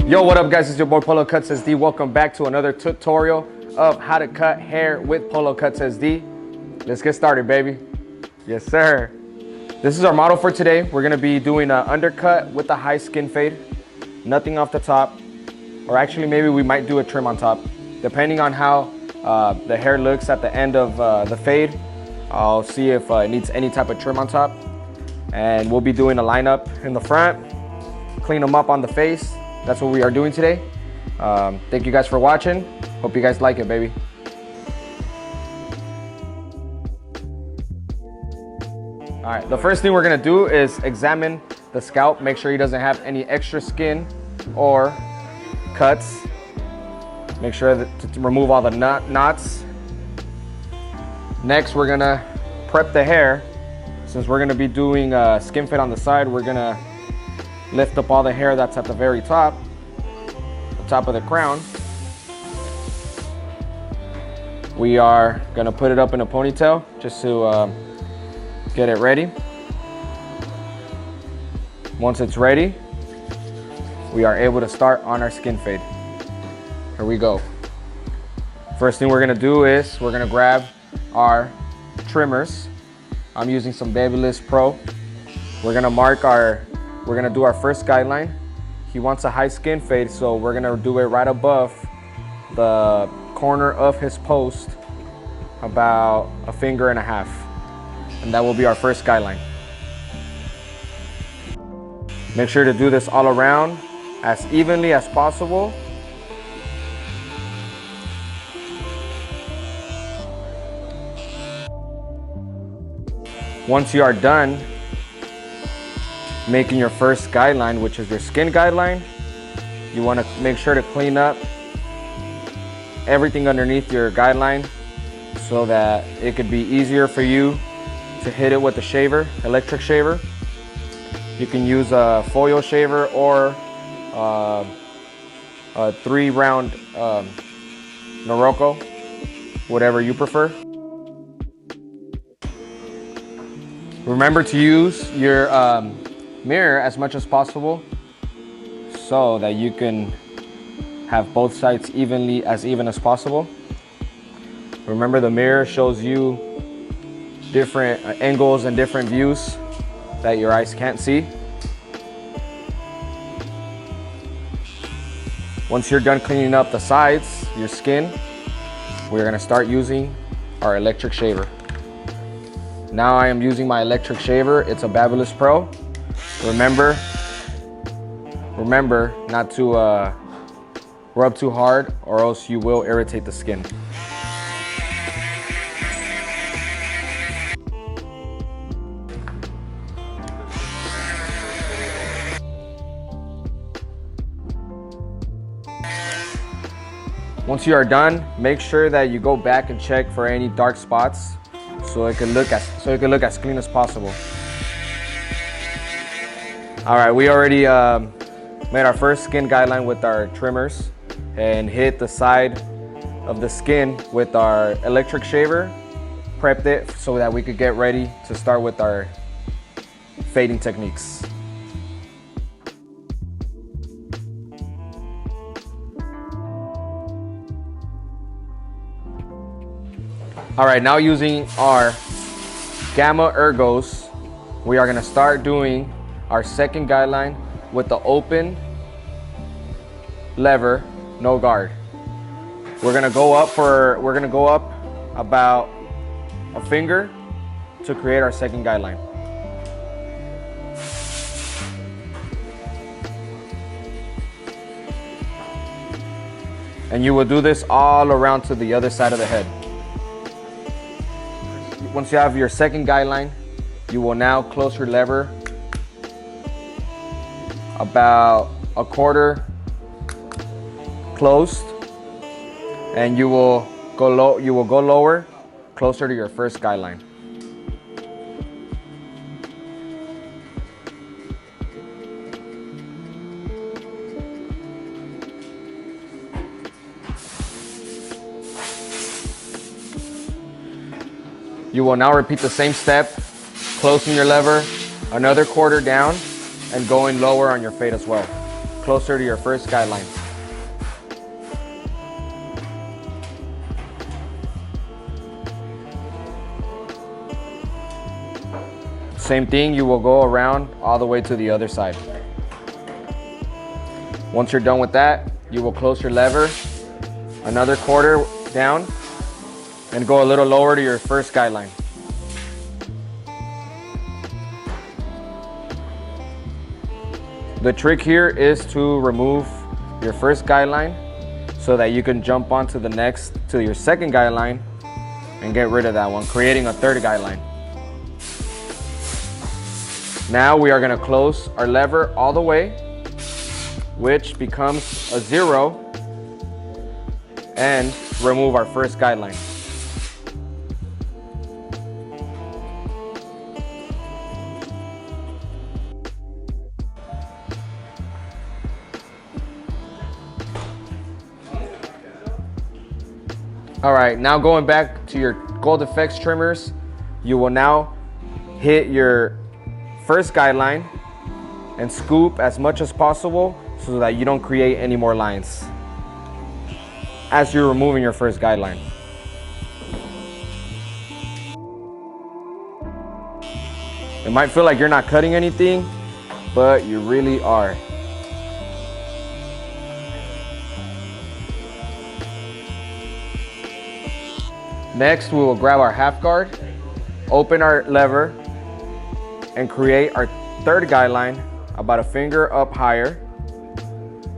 Yo, what up guys, it's your boy Polocutzsd. Welcome back to another tutorial of how to cut hair with Polocutzsd. Let's get started, baby. Yes, sir. This is our model for today. We're gonna be doing an undercut with a high skin fade. Nothing off the top, or actually maybe we might do a trim on top. Depending on how the hair looks at the end of the fade, I'll see if it needs any type of trim on top. And we'll be doing a lineup in the front, clean them up on the face. That's what we are doing today. Thank you guys for watching. Hope you guys like it, baby. All right, the first thing we're gonna do is examine the scalp, make sure he doesn't have any extra skin or cuts. Make sure that to remove all the knots. Next, we're gonna prep the hair. Since we're gonna be doing a skin fade on the side, we're gonna lift up all the hair that's at the very top, the top of the crown. We are gonna put it up in a ponytail just to get it ready. Once it's ready, we are able to start on our skin fade. Here we go. First thing we're gonna do is we're gonna grab our trimmers. I'm using some Babyliss Pro. We're gonna do our first guideline. He wants a high skin fade, so we're gonna do it right above the corner of his post, about a finger and a half. And that will be our first guideline. Make sure to do this all around as evenly as possible. Once you are done making your first guideline, which is your skin guideline, you want to make sure to clean up everything underneath your guideline so that it could be easier for you to hit it with a shaver, electric shaver. You can use a foil shaver or a 3-round Noroko, whatever you prefer. Remember to use your mirror as much as possible so that you can have both sides even as possible. Remember, the mirror shows you different angles and different views that your eyes can't see. Once you're done cleaning up the sides, your skin, we're gonna start using our electric shaver. Now I am using my electric shaver. It's a Babyliss Pro. Remember not to rub too hard or else you will irritate the skin. Once you are done, make sure that you go back and check for any dark spots so it can look as clean as possible. All right, we already made our first skin guideline with our trimmers and hit the side of the skin with our electric shaver, prepped it so that we could get ready to start with our fading techniques. All right, now using our Gamma Ergos, we are gonna start doing our second guideline with the open lever, no guard. We're gonna go up about a finger to create our second guideline. And you will do this all around to the other side of the head. Once you have your second guideline, you will now close your lever about a quarter closed, and you will go lower, closer to your first guideline. You will now repeat the same step, closing your lever, another quarter down, and going lower on your fade as well. closer to your first guideline. Same thing, you will go around all the way to the other side. Once you're done with that, you will close your lever another quarter down and go a little lower to your first guideline. The trick here is to remove your first guideline so that you can jump onto to your second guideline and get rid of that one, creating a third guideline. Now we are going to close our lever all the way, which becomes a 0, and remove our first guideline. All right, now going back to your Gold Effects trimmers, you will now hit your first guideline and scoop as much as possible so that you don't create any more lines as you're removing your first guideline. It might feel like you're not cutting anything, but you really are. Next, we will grab our half guard, open our lever, and create our third guideline about a finger up higher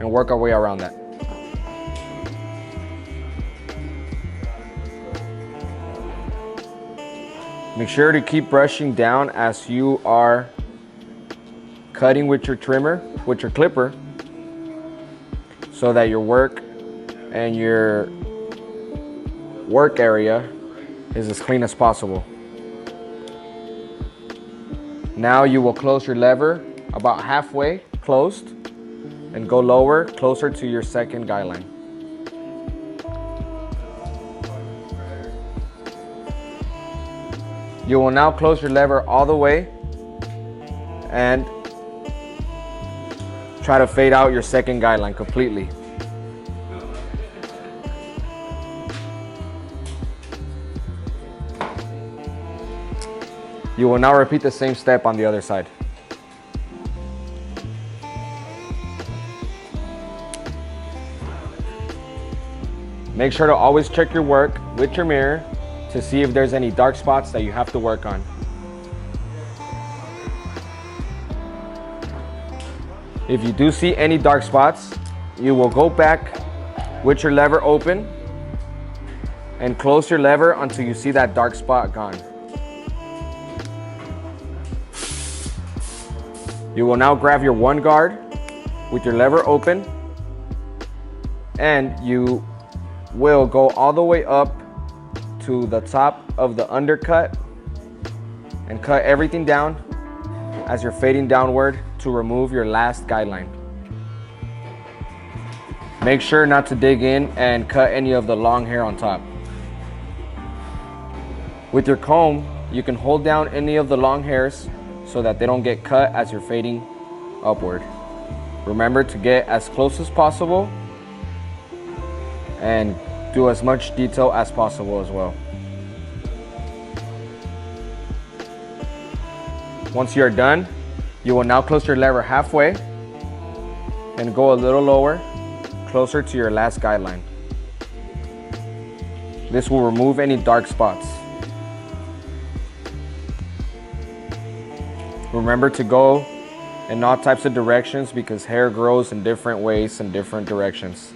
and work our way around that. Make sure to keep brushing down as you are cutting with your clipper, so that your work and your work area is as clean as possible. Now you will close your lever about halfway closed and go lower, closer to your second guideline. You will now close your lever all the way and try to fade out your second guideline completely. You will now repeat the same step on the other side. Make sure to always check your work with your mirror to see if there's any dark spots that you have to work on. If you do see any dark spots, you will go back with your lever open and close your lever until you see that dark spot gone. You will now grab your one guard with your lever open, and you will go all the way up to the top of the undercut and cut everything down as you're fading downward to remove your last guideline. Make sure not to dig in and cut any of the long hair on top. With your comb, you can hold down any of the long hairs so that they don't get cut as you're fading upward. Remember to get as close as possible and do as much detail as possible as well. Once you're done, you will now close your lever halfway and go a little lower, closer to your last guideline. This will remove any dark spots. Remember to go in all types of directions because hair grows in different ways and different directions.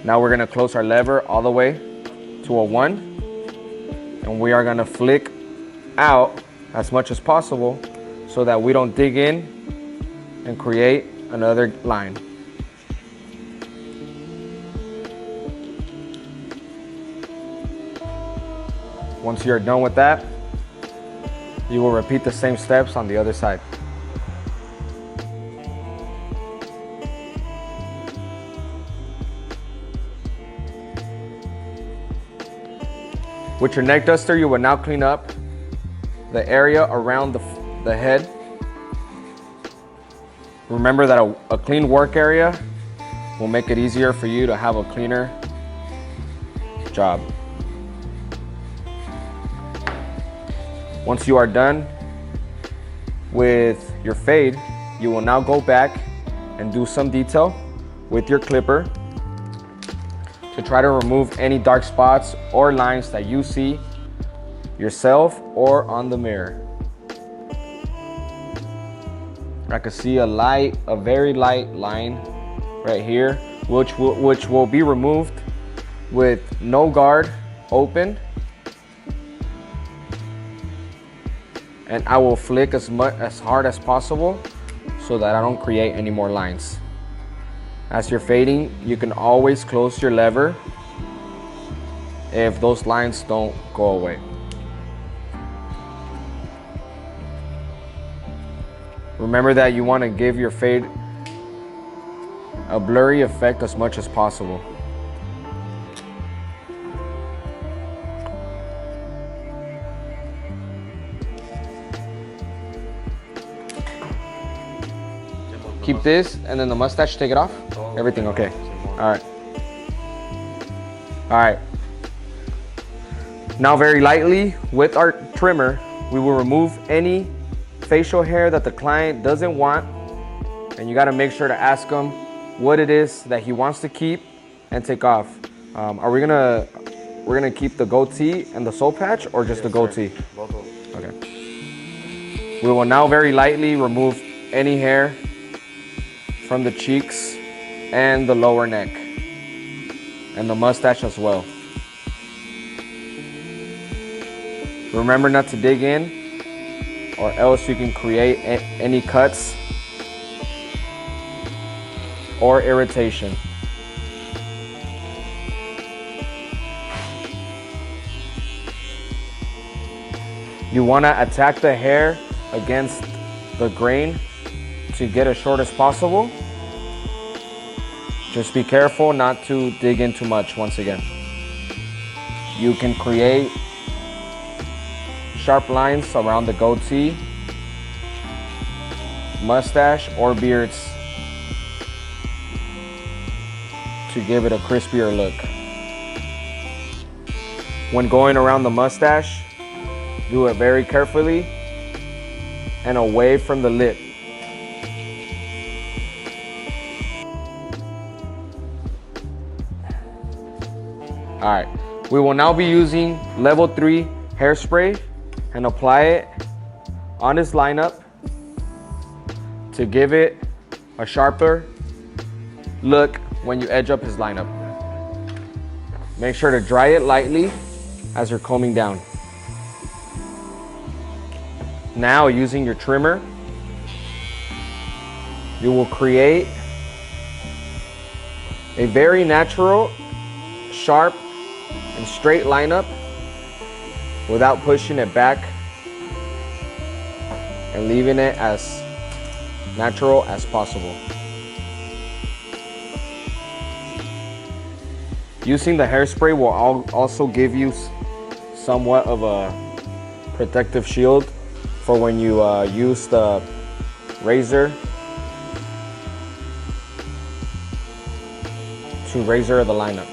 Now we're going to close our lever all the way to a 1, and we are going to flick out as much as possible so that we don't dig in and create another line. Once you're done with that, you will repeat the same steps on the other side. With your neck duster, you will now clean up the area around the head Remember that a clean work area will make it easier for you to have a cleaner job. Once you are done with your fade, you will now go back and do some detail with your clipper to try to remove any dark spots or lines that you see yourself or on the mirror. I can see a very light line right here, which will be removed with no guard open. And I will flick as hard as possible so that I don't create any more lines. As you're fading, you can always close your lever if those lines don't go away. Remember that you want to give your fade a blurry effect as much as possible. Keep this, and then the mustache, take it off? Everything okay? All right. All right. Now very lightly with our trimmer, we will remove any facial hair that the client doesn't want. And you gotta make sure to ask him what it is that he wants to keep and take off. We're gonna keep the goatee and the soul patch, or just the goatee? Both of them. Okay. We will now very lightly remove any hair from the cheeks and the lower neck, and the mustache as well. Remember not to dig in, or else you can create any cuts or irritation. You want to attack the hair against the grain to get as short as possible. Just be careful not to dig in too much. Once again, you can create sharp lines around the goatee, mustache, or beards to give it a crispier look. When going around the mustache, do it very carefully and away from the lip. All right, we will now be using level 3 hairspray and apply it on this lineup to give it a sharper look when you edge up his lineup. Make sure to dry it lightly as you're combing down. Now, using your trimmer, you will create a very natural, sharp, and straight lineup without pushing it back, and leaving it as natural as possible. Using the hairspray will also give you somewhat of a protective shield for when you use the razor to razor the lineup.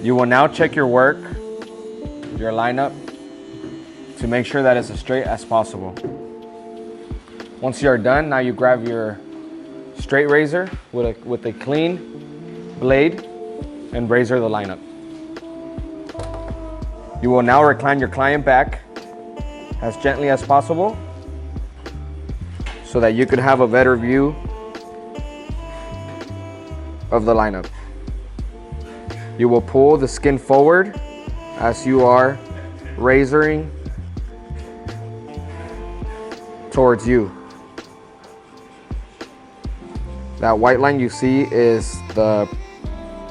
You will now check your work, your lineup, to make sure that it's as straight as possible. Once you are done, now you grab your straight razor with a clean blade and razor the lineup. You will now recline your client back as gently as possible so that you can have a better view of the lineup. You will pull the skin forward as you are razoring towards you. That white line you see is the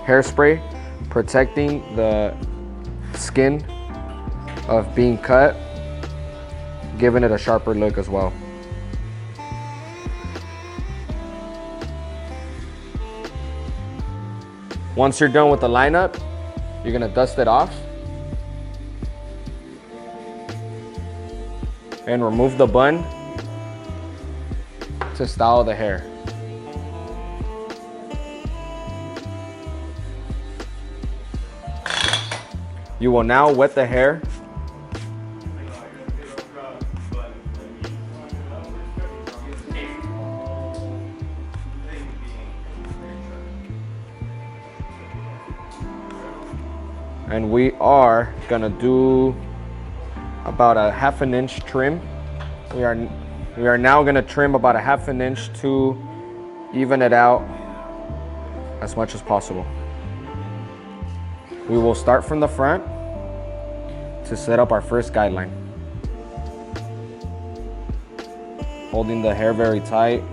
hairspray protecting the skin of being cut, giving it a sharper look as well. Once you're done with the lineup, You're gonna dust it off and remove the bun to style the hair. You will now wet the hair. And we are gonna do about a 1/2 inch trim. We are now gonna trim about a 1/2 inch to even it out as much as possible. We will start from the front to set up our first guideline. Holding the hair very tight,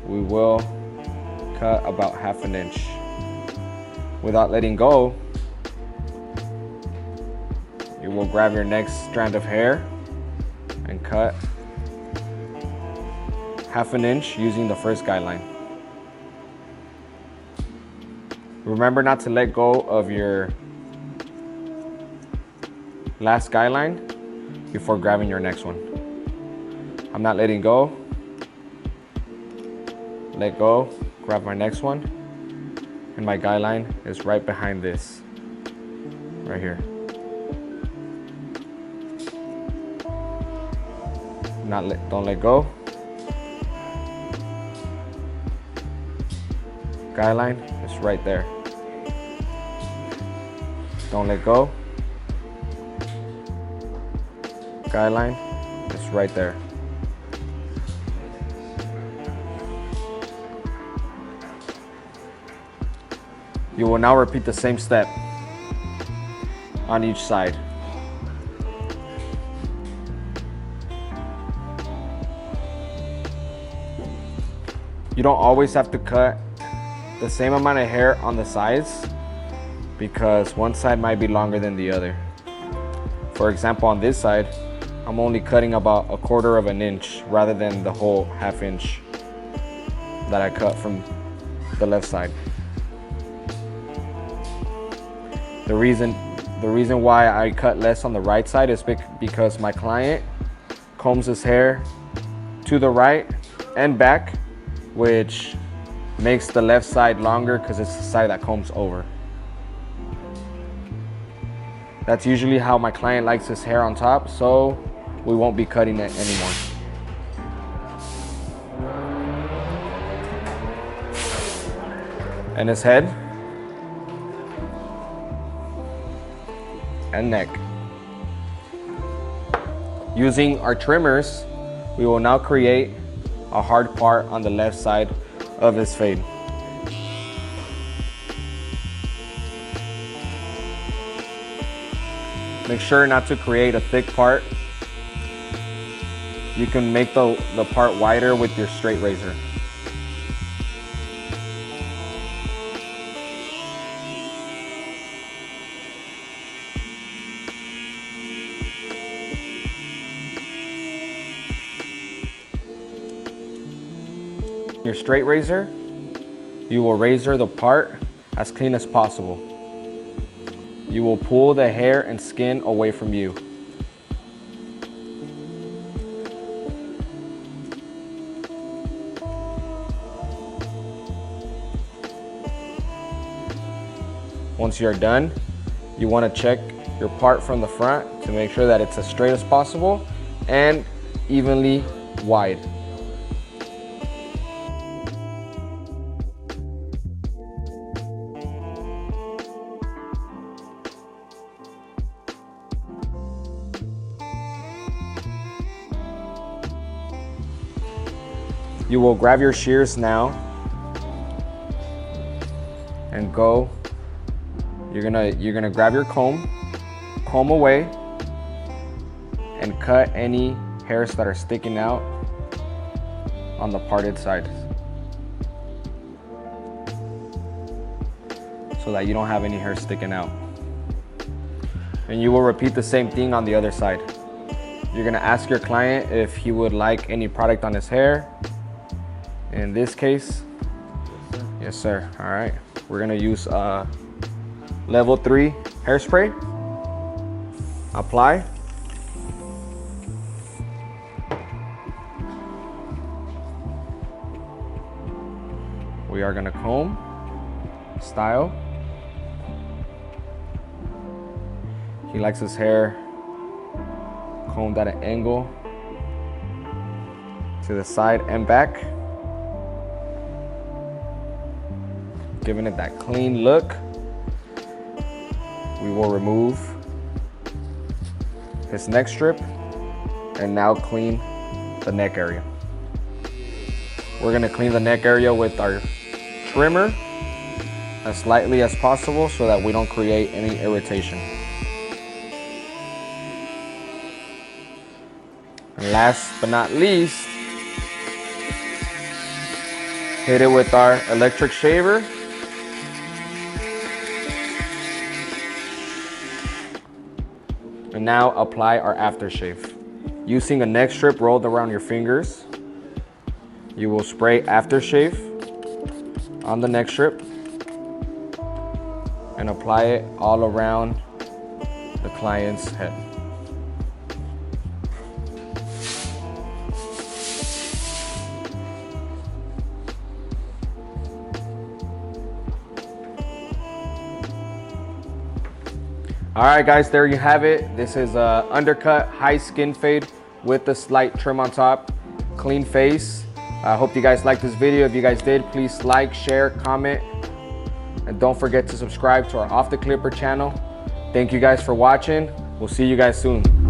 we will cut about 1/2 inch. Without letting go, you will grab your next strand of hair and cut 1/2 inch using the first guideline. Remember not to let go of your last guideline before grabbing your next one. I'm not letting go. Let go, grab my next one, and my guideline is right behind this, right here. Don't let go. Guideline is right there. Don't let go. Guideline is right there. You will now repeat the same step on each side. You don't always have to cut the same amount of hair on the sides because one side might be longer than the other. For example, on this side, I'm only cutting about 1/4 inch rather than the whole 1/2 inch that I cut from the left side. The reason why I cut less on the right side is because my client combs his hair to the right and back, which makes the left side longer because it's the side that combs over. That's usually how my client likes his hair on top, so we won't be cutting it anymore. And his head and neck. Using our trimmers, we will now create a hard part on the left side of his fade. Make sure not to create a thick part. You can make the part wider with your straight razor. Your straight razor, you will razor the part as clean as possible. You will pull the hair and skin away from you. Once you're done, you want to check your part from the front to make sure that it's as straight as possible and evenly wide. You will grab your shears now and go. You're gonna grab your comb away and cut any hairs that are sticking out on the parted side so that you don't have any hair sticking out. And you will repeat the same thing on the other side. You're gonna ask your client if he would like any product on his hair. In this case, yes sir. All right, we're gonna use level 3 hairspray. Apply. We are gonna comb, style. He likes his hair combed at an angle to the side and back, giving it that clean look. We will remove his neck strip and now clean the neck area. We're gonna clean the neck area with our trimmer as lightly as possible so that we don't create any irritation. And last but not least, hit it with our electric shaver. And now apply our aftershave. Using a neck strip rolled around your fingers, you will spray aftershave on the neck strip and apply it all around the client's head. All right, guys, there you have it. This is a Undercut High Skin Fade with a slight trim on top, clean face. I hope you guys liked this video. If you guys did, please like, share, comment, and don't forget to subscribe to our Off the Clipper channel. Thank you guys for watching. We'll see you guys soon.